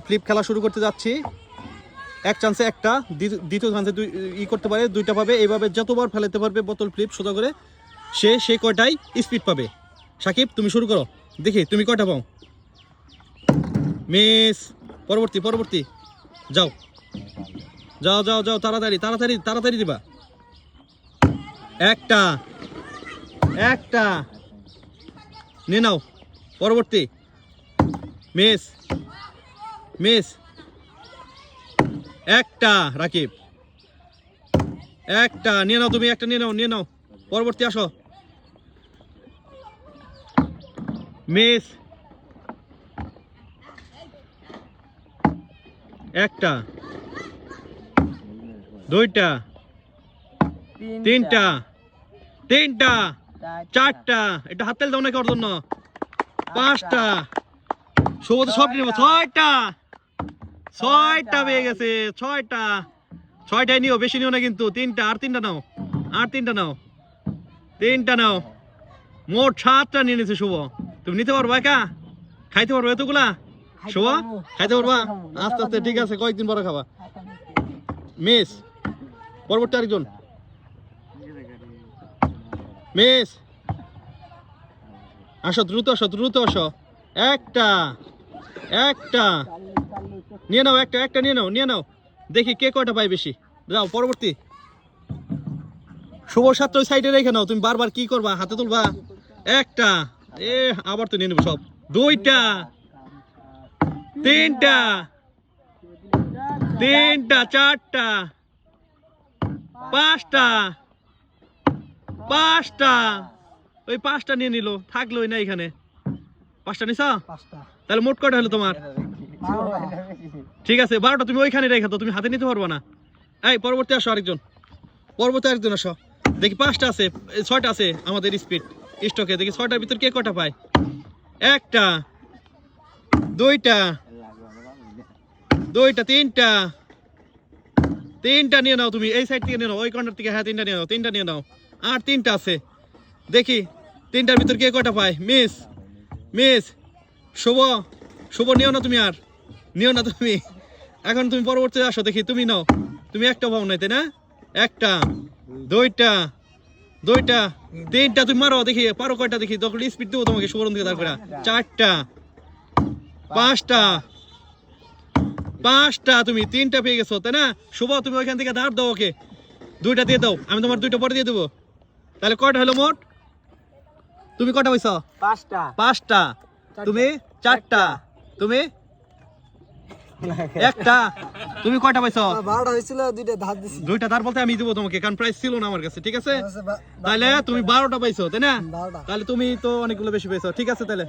Flip খেলা শুরু করতে যাচ্ছি। এক চান্সে একটা, দ্বিতীয় চান্সে ই করতে পারে, দুইটা পাবে। এইভাবে যতবার ফেলাতে পারবে বোতল ফ্লিপ সোজা করে, সে কয়টাই স্পিড পাবে। সাকিব তুমি শুরু করো, দেখি তুমি কয়টা পাও। মিস। পরবর্তী যাও যাও যাও যাও, তাড়াতাড়ি দিবা। একটা নিয়ে নাও। পরবর্তী। মিস। একটা রাকিব, একটা নিয়ে নাও তুমি, একটা নিয়ে নাও। পরবর্তী আসো। মিস। একটা, দুইটা, তিনটা, চারটা, এটা হাত তেল দাও নাকি ওর জন্য। পাঁচটা, শুভ তো সব নিব। ছয়টা পেয়ে গেছে। ছয়টাই নিও, বেশি নিও না কিন্তু। তিনটা নাও। মোট 7টা নিয়ে নিছে শুভ। তুমি নিতে পারবা একা? খাইতে পারবো এতগুলা শুভ? খাইতে পারবা? আস্তে ঠিক আছে, কয়েকদিন পরে খাবা। মিস। পরবর্তী আরেকজন। মিস। আসো, দ্রুত আসো। একটা নিয়ে নাও, একটা নিয়ে নাও। দেখি কে কয়টা পায় বেশি। যাও পরবর্তী। শুভ সাথে ওই সাইডে রেখে নাও। তুমি বারবার কি করবা? হাতে তুলবা। একটা, আবার তো নিয়ে নেবো সব। দুইটা, তিনটা, চারটা, পাঁচটা। ওই 5টা নিয়ে নিল, থাকলোই না এখানে। 5টা নিছা? তাহলে মোট কয়টা হলো তোমার? ঠিক আছে, 12টা তুমি ওইখানে রেখে দাও, তুমি হাতে নিতে পারবা না। এই পরবর্তী আসো, আরেকজন আসো। দেখি 5টা আছে, 6টা আছে আমাদের স্পিড স্টকে। দেখি 6টার ভিতর কে কয়টা পায়। একটা, দুইটা, তিনটা নিয়ে নাও তুমি। এই সাইড থেকে নিয়ে নাও, ওই কর্নার থেকে। হ্যাঁ, তিনটা নিয়ে নাও। আর 3টা আছে, দেখি 3টার ভিতর কে কয়টা পায়। মিস। শুভ নিও না তুমি, আর নিও না তুমি। এখন তুমি পরবর্তী আসো, দেখি তুমি নাও। তুমি একটা পাও নাই, তাই না? একটা, দুইটা, তিনটা। তুমি মারো, দেখি পারো কয়টা। দেখি তখন স্পিড দেবো তোমাকে শুভরণ থেকে তারপরে। চারটা, পাঁচটা। তুমি 3টা পেয়ে গেছো, তাই না? শুভ তুমি ওইখান থেকে ধার দাও ওকে। 2টা দিয়ে দাও, আমি তোমার 2টা পরে দিয়ে দেবো। তাহলে কয়টা হলো মোট? তুমি কয়টা পাইছো? 5টা। তুমি 4টা। তুমি একটা। তুমি কয়টা পাইছো? 12টা হয়েছিল, 2টা ধার দিছি। 2টা ধার বলতে আমি দিব তোমাকে, কারণ প্রাইস ছিল না আমার কাছে। ঠিক আছে, তাহলে তুমি 12টা পাইছো, তাই না? তাহলে তুমি তো অনেকগুলো বেশি পাইছো। ঠিক আছে তাহলে।